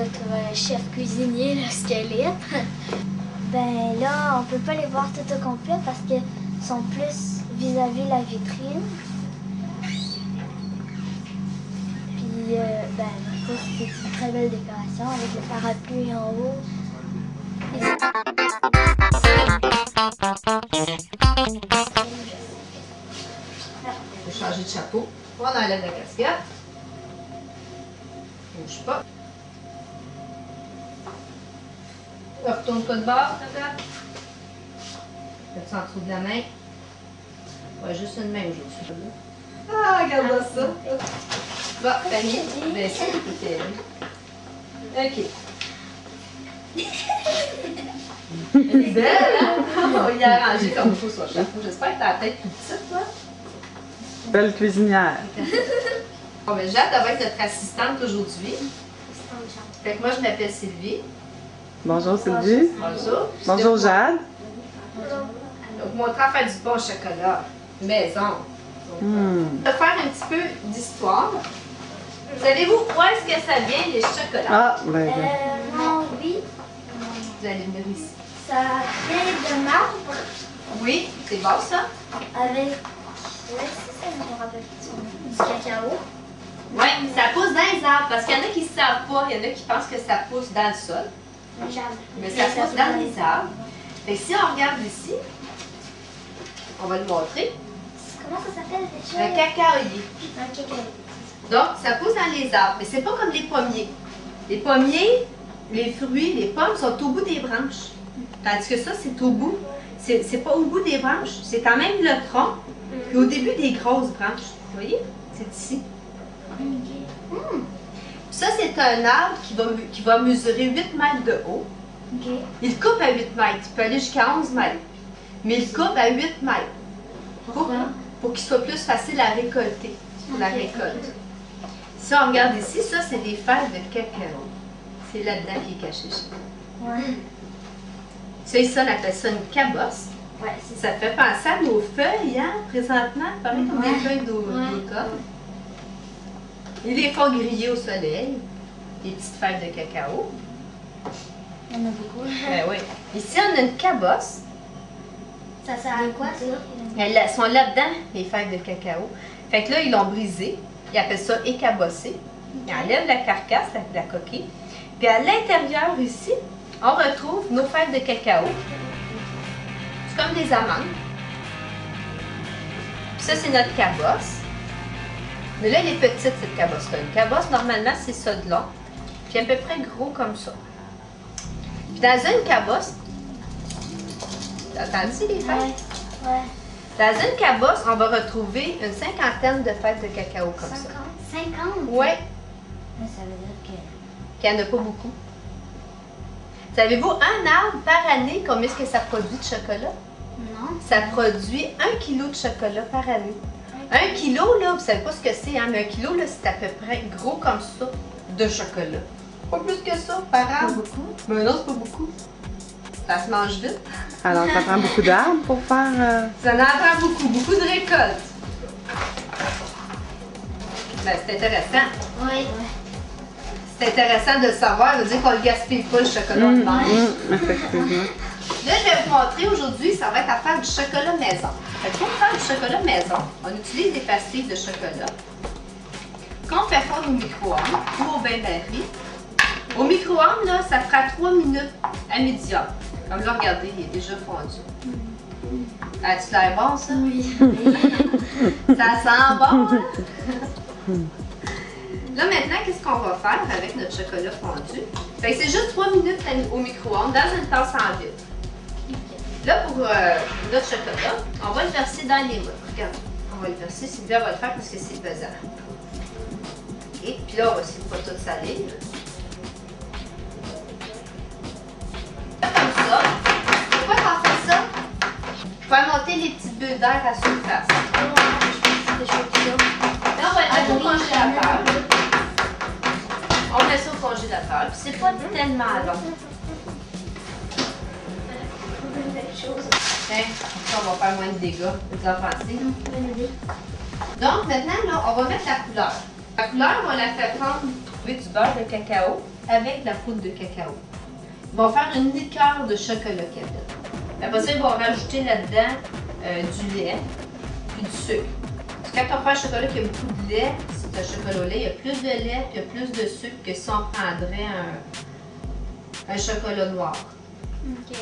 être chef cuisinier, le squelette. Ben là, on peut pas les voir tout au complet parce qu'ils sont plus vis-à-vis la vitrine. Puis, ben, je trouve que c'est une très belle décoration avec le parapluie en haut. On va changer de chapeau. On enlève la casquette. Bouge pas. Retourne-toi de bord, Tata. Fais-tu en dessous de la main? Ouais, juste une main aujourd'hui. Ah, regarde ça. Bon, Fanny, baissez l'écoutez. OK. Elle est belle, hein? On va y arranger comme il faut sur le chapeau. J'espère que t'as la tête plus petite, toi. Belle cuisinière. Bon, ben Jade, elle va être notre assistante aujourd'hui. Fait que moi, je m'appelle Sylvie. Bonjour Sylvie. Bonjour. Bonjour Jade. Donc, mon train faire du pain au chocolat. Maison. On va faire un petit peu d'histoire. Savez-vous où est-ce que ça vient, les chocolats? Ah, ben, Non, oui. Vous allez venir ici. Ça vient de marbre Oui, c'est bon ça? avec... Oui, c'est ça, je me rappelle plus. Du cacao. Oui, ça pousse dans les arbres. Parce qu'il y en a qui ne savent pas, il y en a qui pensent que ça pousse dans le sol. Mais ça pousse dans les arbres. Fait que si on regarde ici, on va le montrer. Comment ça s'appelle déjà? Un cacaoyer. Un cacao. Donc, ça pousse dans les arbres. Mais c'est pas comme les pommiers. Les pommiers, les fruits, les pommes sont au bout des branches. Tandis que ça, c'est au bout. C'est pas au bout des branches. C'est quand même le tronc. Puis au début des grosses branches. Vous voyez? C'est ici. Ça, c'est un arbre qui va mesurer 8 mètres de haut. Il coupe à 8 mètres. Il peut aller jusqu'à 11 mètres. Mais il coupe à 8 mètres. Pour qu'il soit plus facile à récolter. Pour la récolte. Si on regarde ici, ça, c'est des fèves de cacao. C'est là-dedans qui est caché. Ça, ici, on appelle ça une cabosse. Ouais, Ça fait penser à nos feuilles, hein, présentement. Pareil comme des feuilles d'automne. Ils les font griller au soleil. Des petites fèves de cacao. Il y en a beaucoup. Ben oui. Ici, on a une cabosse. Ça sert à quoi, ça? Elles sont là-dedans, les fèves de cacao. Fait que là, ils l'ont brisé. Ils appellent ça écabossé. Ils enlèvent la carcasse, la coquille. Puis à l'intérieur, ici, on retrouve nos fèves de cacao. C'est comme des amandes. Puis ça, c'est notre cabosse. Mais là, elle est petite, cette cabosse-là. Une cabosse, normalement, c'est ça de long. Puis à peu près gros comme ça. Puis dans une cabosse, t'as entendu les fèves? Ouais. Dans une cabosse, on va retrouver une cinquantaine de fèves de cacao comme ça. 50? Oui. Ça veut dire Qu'il n'y en a pas beaucoup. Savez-vous, un arbre par année, combien est-ce que ça produit de chocolat? Non. Ça produit 1 kilo de chocolat par année. 1 kilo, là, vous savez pas ce que c'est, hein, mais 1 kilo, là, c'est à peu près gros comme ça de chocolat. Pas plus que ça par arbre. Pas beaucoup. Mais non, c'est pas beaucoup. Ça se mange vite. alors ça prend beaucoup d'arbres pour faire... Ça en prend beaucoup, beaucoup de récoltes. Ben, c'est intéressant. Oui. C'est intéressant de le savoir, ça veut dire qu'on ne gaspille pas le chocolat de mer. Effectivement. Là, je vais vous montrer aujourd'hui, ça va être à faire du chocolat maison. Fait que pour faire du chocolat maison, on utilise des pastilles de chocolat qu'on fait fondre au micro-ondes ou au bain-marie. Au micro-ondes, là, ça fera 3 minutes à médium. Comme là, regardez, il est déjà fondu. As-tu l'air bon, ça? Oui. Ça sent bon, hein? Là, maintenant, qu'est-ce qu'on va faire avec notre chocolat fondu? Fait que c'est juste 3 minutes au micro-ondes dans une tasse en vitre. Là, pour notre chocolat, on va le verser dans les moules. Regarde, on va le verser. Sylvie va le faire parce que c'est pesant. Et puis là, on va essayer de pas tout salir. Comme ça. Pourquoi on fait ça? Pour faire monter les petites bulles d'air à surface. Là, on va le mettre au congélateur. On met ça au congélateur. Puis c'est pas tellement long. Tiens, ça, on va faire moins de dégâts. Vous en pensez? Donc, maintenant, là, on va mettre la couleur. La couleur, on la fait prendre, trouver du beurre de cacao. avec de la poudre de cacao. Ils vont faire une liqueur de chocolat qu'ils appellent. Après ça, ils vont rajouter là-dedans du lait et du sucre. Quand on prend un chocolat qui a beaucoup de lait, c'est un chocolat au lait, il y a plus de lait et il y a plus de sucre que si on prendrait un chocolat noir. OK.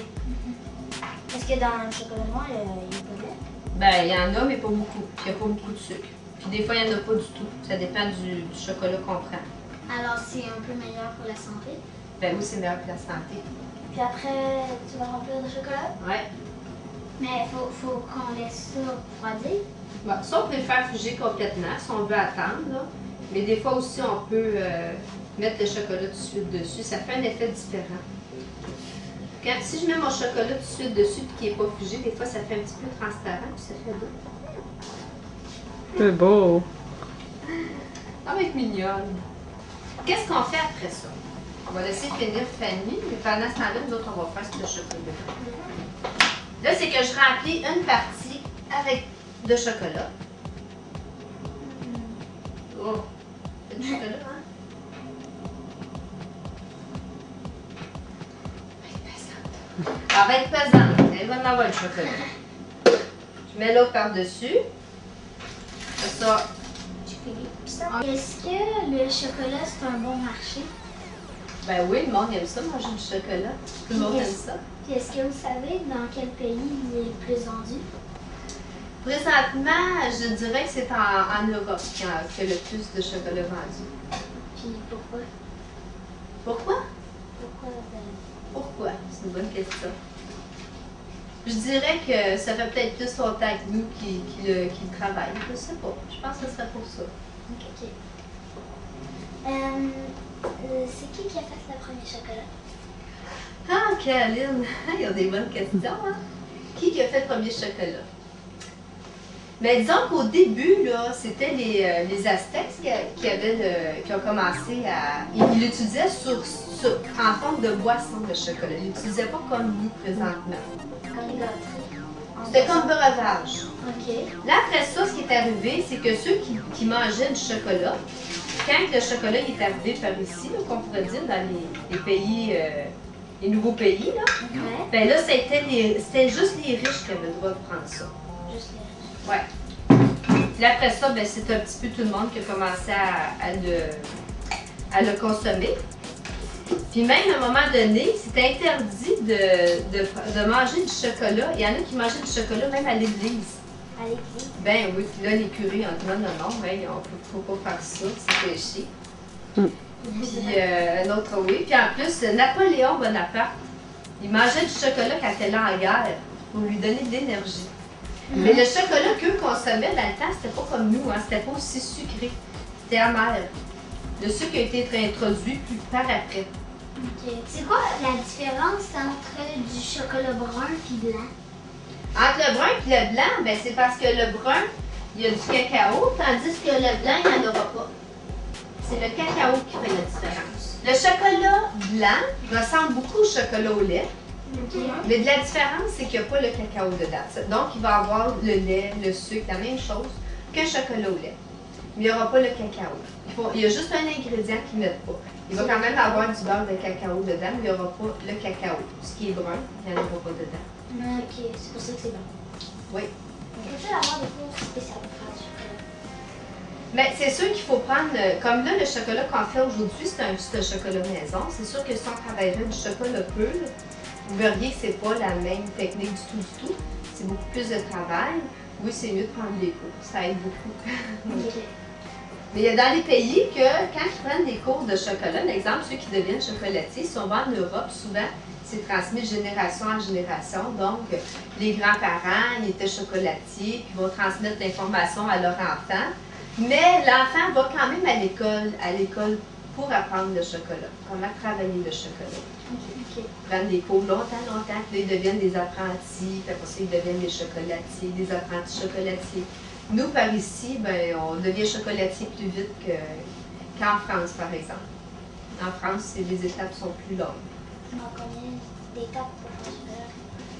Est-ce que dans le chocolat noir, il n'y a pas de lait? Ben, il y en a, mais pas beaucoup. Puis il n'y a pas beaucoup de sucre. Puis des fois, il n'y en a pas du tout. Ça dépend du chocolat qu'on prend. Alors, c'est un peu meilleur pour la santé. Ben oui, c'est meilleur que la santé. Puis après, tu vas remplir de chocolat? Ouais. Mais il faut qu'on laisse ça refroidir. Bon, ça, on peut le faire figer complètement si on veut attendre. Là. Mais des fois aussi, on peut mettre le chocolat tout de suite dessus. Ça fait un effet différent. Si je mets mon chocolat tout de suite dessus et qu'il n'est pas figé, des fois, ça fait un petit peu transparent puis ça fait beau. C'est beau. Ça va être mignonne. Qu'est-ce qu'on fait après ça? On va laisser finir Fanny, mais pendant ce temps-là, nous autres, on va faire ce chocolat. Là, c'est que je remplis une partie avec de chocolat. Oh! C'est du chocolat, hein? Elle va être pesante. Elle va en avoir le chocolat. Je mets l'autre par-dessus. C'est ça. Est-ce que le chocolat, c'est un bon marché? Ben oui, le monde aime ça, manger du chocolat. Tout le monde aime ça. Puis est-ce que vous savez dans quel pays il est le plus vendu? Présentement, je dirais que c'est en Europe qu'il y a le plus de chocolat vendu. Puis pourquoi? Pourquoi? Pourquoi? Pourquoi? C'est une bonne question. Je dirais que ça fait peut-être plus longtemps que nous qui le travaillent. Je ne sais pas. Je pense que ce serait pour ça. OK. C'est qui a fait le premier chocolat? Ah, Caroline! Il y a des bonnes questions, hein? Qui a fait le premier chocolat? Mais disons qu'au début, là, c'était les Aztèques qui ont commencé à... Ils l'utilisaient en forme de boisson, le chocolat. Ils ne l'utilisaient pas comme nous, présentement. Comme les gâteries. C'était comme breuvage. OK. Là, après ça, ce qui est arrivé, c'est que ceux qui mangeaient du chocolat, quand le chocolat est arrivé par ici, qu'on pourrait dire dans les pays, les nouveaux pays, là, Ouais. ben là, c'était juste les riches qui avaient le droit de prendre ça. Juste les... Ouais. Puis là, après ça, ben, c'est un petit peu tout le monde qui a commencé à le consommer. Puis même à un moment donné, c'était interdit de manger du chocolat. Il y en a qui mangeaient du chocolat même à l'église. À l'église? Ben oui, puis là, les curés ont dit non, ben, il ne faut pas faire ça, c'est péché. Puis un autre, oui. Puis en plus, Napoléon Bonaparte, il mangeait du chocolat quand il était en guerre pour lui donner de l'énergie. Mais le chocolat qu'eux consommaient dans le temps, c'était pas comme nous, hein, c'était pas aussi sucré. C'était amer. Le sucre a été introduit plus par après. OK. C'est quoi la différence entre du chocolat brun et blanc? Entre le brun et le blanc, ben, c'est parce que le brun, il y a du cacao, tandis que le blanc, il n'y en aura pas. C'est le cacao qui fait la différence. Le chocolat blanc ressemble beaucoup au chocolat au lait, mais de la différence, c'est qu'il n'y a pas le cacao dedans. Donc, il va avoir le lait, le sucre, la même chose qu'un chocolat au lait. Mais il n'y aura pas le cacao. Il y a juste un ingrédient qu'ils ne mettent pas. Il va quand même avoir du beurre de cacao dedans, mais il n'y aura pas le cacao. Ce qui est brun, il n'y en aura pas dedans. OK, c'est pour ça que c'est blanc. Oui. Peut-tu avoir des cours spéciaux pour faire du chocolat? Mais c'est sûr qu'il faut prendre, comme là, le chocolat qu'on fait aujourd'hui, c'est un chocolat maison. C'est sûr que si on travaillerait du chocolat pur, vous verriez que c'est pas la même technique du tout. C'est beaucoup plus de travail. Oui, c'est mieux de prendre des cours. Ça aide beaucoup. OK. Mais il y a dans les pays que, quand ils prennent des cours de chocolat, par exemple, ceux qui deviennent chocolatiers, souvent en Europe, souvent, c'est transmis de génération en génération. Donc, les grands-parents, ils étaient chocolatiers, puis vont transmettre l'information à leur enfant. Mais l'enfant va quand même à l'école pour apprendre le chocolat, comment travailler le chocolat. OK. Prendre des cours longtemps, puis ils deviennent des apprentis, puis après ça, ils deviennent des chocolatiers, des apprentis chocolatiers. Nous, par ici, ben, on devient chocolatier plus vite qu'en France, par exemple. En France, les étapes sont plus longues. On a combien d'étapes pour faire du beurre?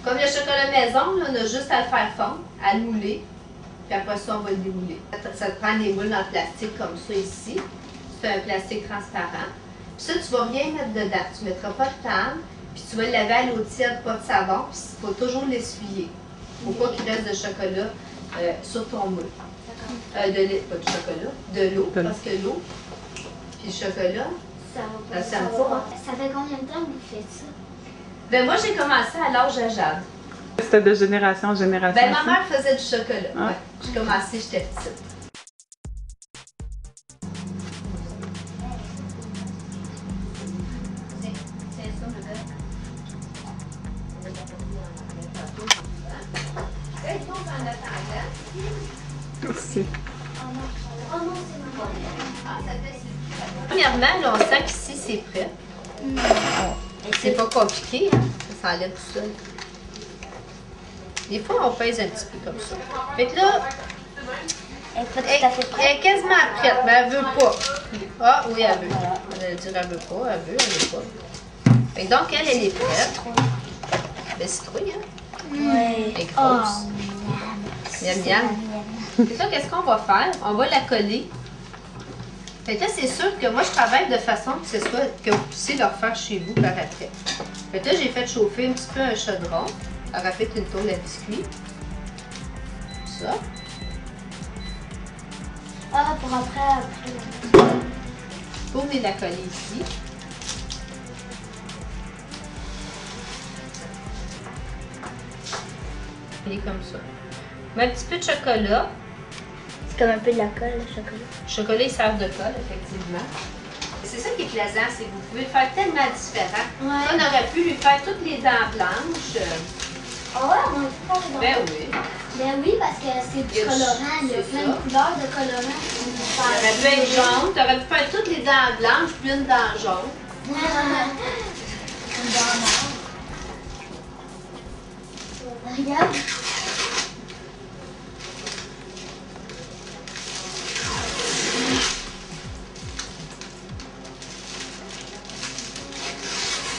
Comme le chocolat maison, là, on a juste à le faire fondre, à le mouler, puis après ça, on va le démouler. Ça te prend des moules en plastique comme ça ici. C'est un plastique transparent. Ça, tu vas rien mettre dedans. Tu ne mettras pas de table, puis tu vas le laver à l'eau tiède, pas de savon, puis il faut toujours l'essuyer. Il ne faut pas qu'il reste de chocolat sur ton moule. Pas de chocolat, de l'eau, parce que l'eau, puis le chocolat, ça sème pas. Ça fait combien de temps que vous faites ça? Ben moi, j'ai commencé à l'âge de Jade. C'était de génération en génération. Ben ma ça? mère faisait du chocolat. Ah. Ouais. J'ai commencé, j'étais petite. Merci. Oh non, c'est ma Premièrement, là, on sent qu'ici, c'est prêt. C'est pas compliqué, hein? Ça s'enlève tout seul. Des fois, on pèse un petit peu comme ça. Fait que là, Elle est pas tout à fait elle prête. est quasiment prête, mais elle veut pas. Ah oui, elle veut. Elle allait dire elle veut pas, elle veut pas. Fait que donc, elle est prête. Ben, citrouille, hein? Ouais. Elle est grosse. Miam, miam. C'est ça, qu'est-ce qu'on va faire? On va la coller. Fait que là, c'est sûr que moi, je travaille de façon que vous puissiez le refaire chez vous par après. Fait que là, j'ai fait chauffer un petit peu un chaudron. Elle a fait une tôle à biscuit. Ça. Ah, pour après. Pour venir la coller ici. Elle est comme ça. Mais un petit peu de chocolat. C'est comme un peu de la colle, le chocolat. Le chocolat, il sert de colle, effectivement. C'est ça qui est plaisant, c'est que vous pouvez le faire tellement différent. Ouais. On aurait pu lui faire toutes les dents blanches. Ah ouais, on peut faire des Ben oui. Ben oui, parce que c'est Il y a du du- colorant. Il y a c'est plein ça. de couleurs de colorant. Ça aurait pu être jaune, tu aurais pu faire toutes les dents blanches, puis une dent jaune. Comme dans l'art. Regarde.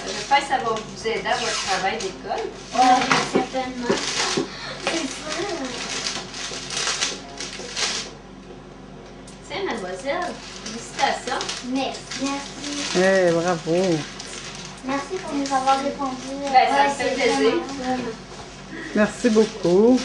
J'espère que ça va vous aider à votre travail d'école. Ouais, certainement. C'est sûr. Tiens, mademoiselle, félicitations. Merci. Eh, bravo. Merci pour nous avoir répondu. Ben, ça me fait c'est plaisir. vraiment- Merci beaucoup.